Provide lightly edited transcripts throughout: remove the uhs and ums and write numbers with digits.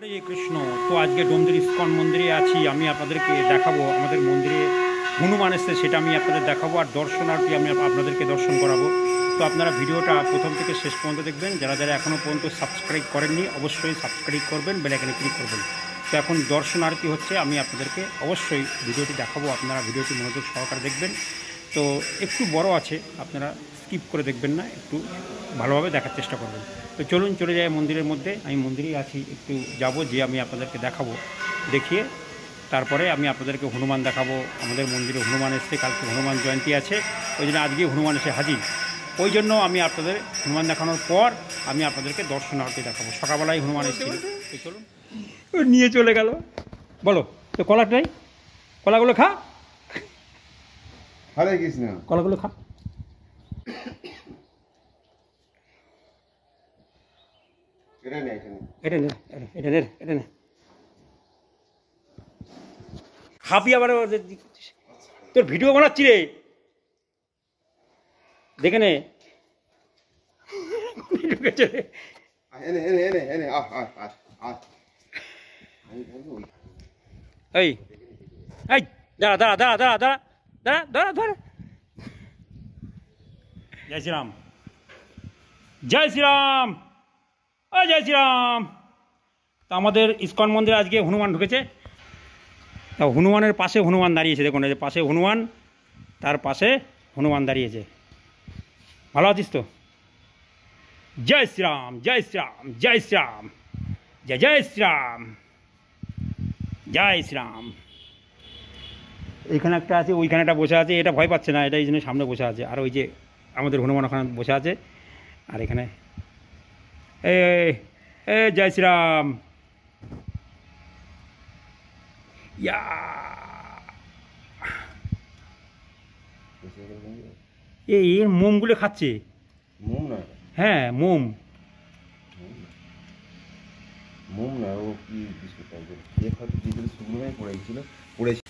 হরে কৃষ্ণ। তো আজকে ডোমজুর ইস্কন মন্দিরে আছি। আমি আপনাদেরকে দেখাবো আমাদের মন্দিরে হনুমান এসছে, সেটা আমি আপনাদের দেখাবো। আর দর্শনার্থী আমি আপনাদেরকে দর্শন করাবো। তো আপনারা ভিডিওটা প্রথম থেকে শেষ পর্যন্ত দেখবেন। যারা যারা এখনও পর্যন্ত সাবস্ক্রাইব করেননি অবশ্যই সাবস্ক্রাইব করবেন, বেল আইকনে ক্লিক করবেন। তো এখন দর্শনার্থী হচ্ছে, আমি আপনাদেরকে অবশ্যই ভিডিওটি দেখাবো। আপনারা ভিডিওটি মনোযোগ সহকারে দেখবেন। তো একটু বড় আছে, আপনারা স্কিপ করে দেখবেন না, একটু ভালোভাবে দেখার চেষ্টা করবেন। তো চলুন চলে যাই মন্দিরের মধ্যে। আমি মন্দিরেই আছি, একটু যাব, যে আমি আপনাদেরকে দেখাবো। দেখিয়ে তারপরে আমি আপনাদেরকে হনুমান দেখাবো। আমাদের মন্দিরে হনুমান এসছে, কালকে হনুমান জয়ন্তী আছে, ওই জন্য আজকে হনুমান এসে হাজির। ওই জন্য আমি আপনাদের হনুমান দেখানোর পর আমি আপনাদেরকে দর্শনার্থী দেখাবো। সকালবেলায় হনুমান এসেছিল। তো চলুন, নিয়ে চলে গেল। বলো তো, কলাটাই কলাগুলো খা। হরে কৃষ্ণ। কলাগুলো খা। এটা নে এটা নে, এটা নে, এটা নে। খাবি আবার? তোর ভিডিও বানাচ্ছি রে, দেখে নে। এনে এনে এনে এনে আহ আহ আহ আহ এই এই দাঁড়া দাঁড়া দাঁড়া দাঁড়া দাঁড়া দাঁড়া দাঁড়া দাঁড়া। জয় শ্রীরাম, জয় শ্রীরাম, ও জয় শ্রীরাম। তো আমাদের ইস্কন মন্দিরে আজকে হনুমান ঢুকেছে। তা হনুমানের পাশে হনুমান দাঁড়িয়েছে, দেখুন এই যে পাশে হনুমান, তার পাশে হনুমান দাঁড়িয়েছে। ভালো আছিস তো? জয় শ্রীরাম, জয় শ্রীরাম, জয় শ্রীরাম, জয় জয় শ্রীরাম, জয় শ্রীরাম। এইখানে একটা আছে, ওইখানে একটা বসে আছে। এটা ভয় পাচ্ছে না, এটা এই জন্য সামনে বসে আছে। আর ওই যে আমাদের হনুমান ওখানে বসে আছে। আর এখানে এ জয় শ্রীরাম। ইয়া এর মোমগুলো খাচ্ছে। মোম না? হ্যাঁ মোম। মোম না, ও কি বিস্কুট টাইপের ইয়ে খাতে দিয়ে শুকনো হয়ে পড়েছিল পড়েছে।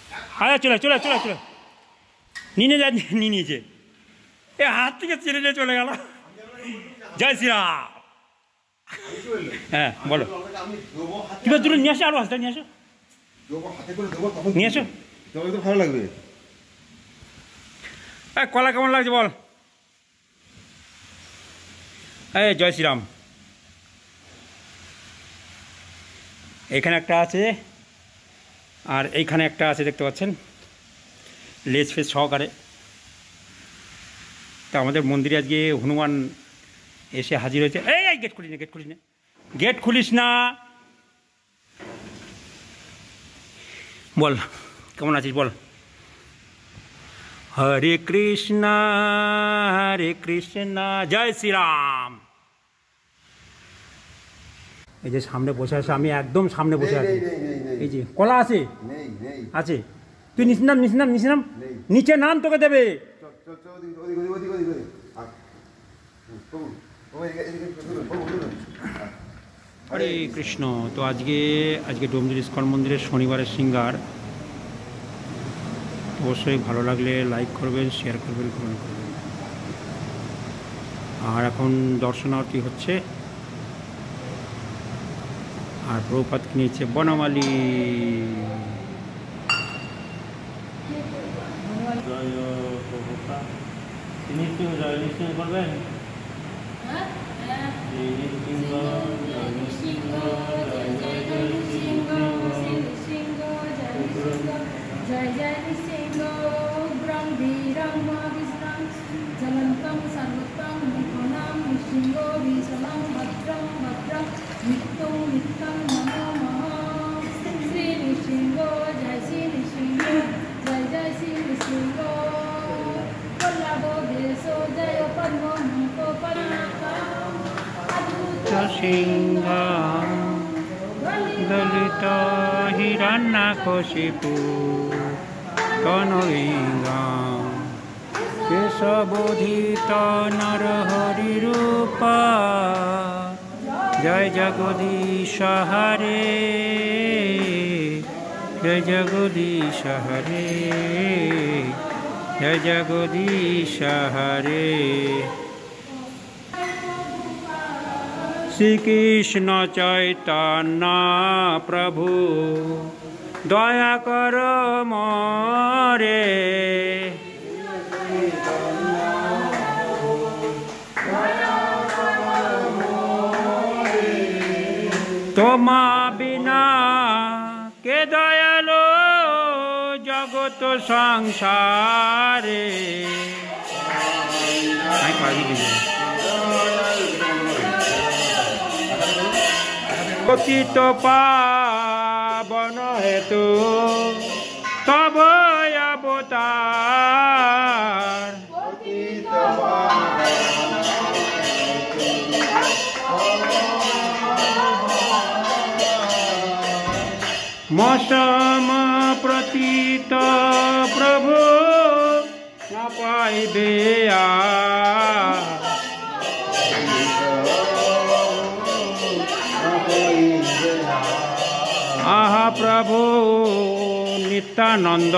আরে চলে চলে চলে চলে, নিয়ে যা, নিয়ে নিয়েছে। এ হাত থেকে ছেড়ে নিয়ে চলে গেল। জয় শ্রীরাম। হ্যাঁ বলো, কি দুটো নিয়ে আসো, আরো হাসটা নিয়ে আসো, নিয়ে আসো। তোমাকে তো ভালো লাগবে। কলা কেমন লাগছে বল? এই জয় শ্রীরাম। এখানে একটা আছে, আর এইখানে একটা আছে, দেখতে পাচ্ছেন, লেজ ফেস সহকারে। তা আমাদের মন্দিরে আজকে হনুমান এসে হাজির হয়েছে। এই গেট খুলিস না, গেট খুলিস না, গেট খুলিস না। বল কেমন আছিস বল? হরে কৃষ্ণ হরে কৃষ্ণ, জয় শ্রীরাম। এই যে সামনে বসে আছে, আমি একদম সামনে বসে আছি। এই যে কলা আছে, আছে। তুই নিচ নাম, নিচ নাম, নিচ নাম, নিচে নাম, তোকে দেবে। হরে কৃষ্ণ। তো আজকে ডোমজুর ইস্কন মন্দিরের শনিবারের সিঙ্গার। অবশ্যই ভালো লাগলে লাইক করবেন, শেয়ার করবেন, কমেন্ট করবেন। আর এখন দর্শনার্থী হচ্ছে, আর প্রভুপাদ নিয়েছে বনমালী। করবেন জয় জয় নৃসিংহ ব্রহ্মীরং মহাবিষ্ণং জ্বলন্তং সর্বতং বিপুনাং নৃসিংহ ভীষণং ভদ্রং ভদ্রং মৃত্যুং মৃত্যং নমো নমঃ। শ্রী নৃসিংহ জয় শ্রী নৃসিংহ, জয় জয় শ্রী নৃসিংহ। পল্লব দেশ জয় পদ্ম মুখ সিংহ দলিত হিরণ্যকশিপু তনলিঙ্গা কেশবোধিত নরহরি রূপা। জয় জগদীশ হরে, জয় জগদীশ হরে, জয় জগদীশ হরে। শ্রীকৃষ্ণ চৈতন্য প্রভু দয়া কর মরে। তোমা বিনা কে দয়ালো জগত সংসারে। পতিত পাবন হেতু তব অবতার। মসম প্রতীত প্রভু না পাইবে আহা প্রভু নিত্যানন্দ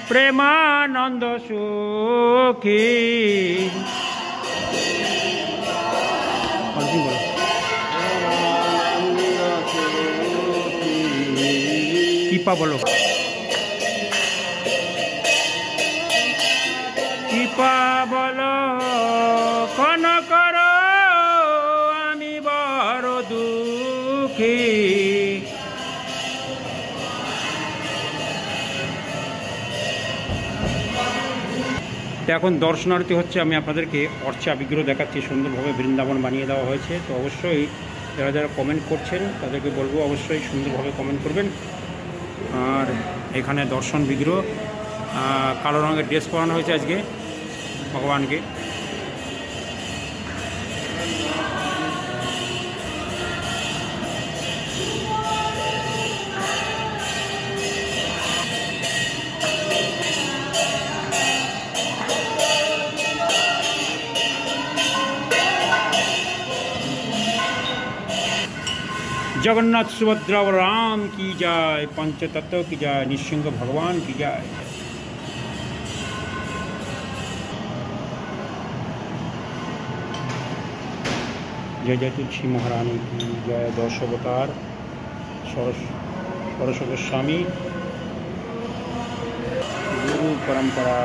প্রেমানন্দ সুখী। কৃপা বলো, কৃপা বলো ক্ষণ কর আমি বড় দুঃখী। এখন দর্শনার্থী হচ্ছে, আমি আপনাদেরকে অর্চা বিগ্রহ দেখাচ্ছি, সুন্দরভাবে বৃন্দাবন বানিয়ে দেওয়া হয়েছে। তো অবশ্যই যারা যারা কমেন্ট করছেন তাদেরকে বলবো অবশ্যই সুন্দরভাবে কমেন্ট করবেন। আর এখানে দর্শন বিগ্রহ, কালো রঙের ড্রেস পরানো হয়েছে আজকে ভগবানকে। जगन्नाथ सुभद्रा और राम की जाय, पंचतत्व की जाय, निसिंह भगवान की जाय। जय जय तुलसी महारानी की जय। 10 अवतार सरस्वती गोस्वामी गुरु परंपरा।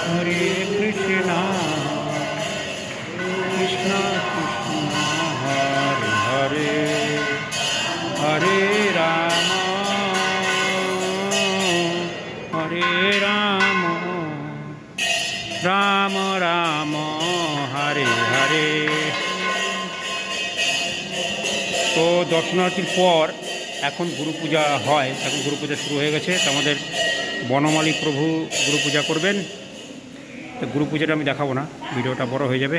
हरे कृष्णा कृष्णा कृष्णा हरे हरे, हरे राम राम राम हरे हरे। তো দর্শনার্থীর পর এখন গুরু পূজা হয়, এখন গুরু পূজা শুরু হয়ে গেছে। তো আমাদের বনমালী প্রভু গুরু পূজা করবেন। তো গুরু পূজাটা আমি দেখাবো না, ভিডিওটা বড় হয়ে যাবে।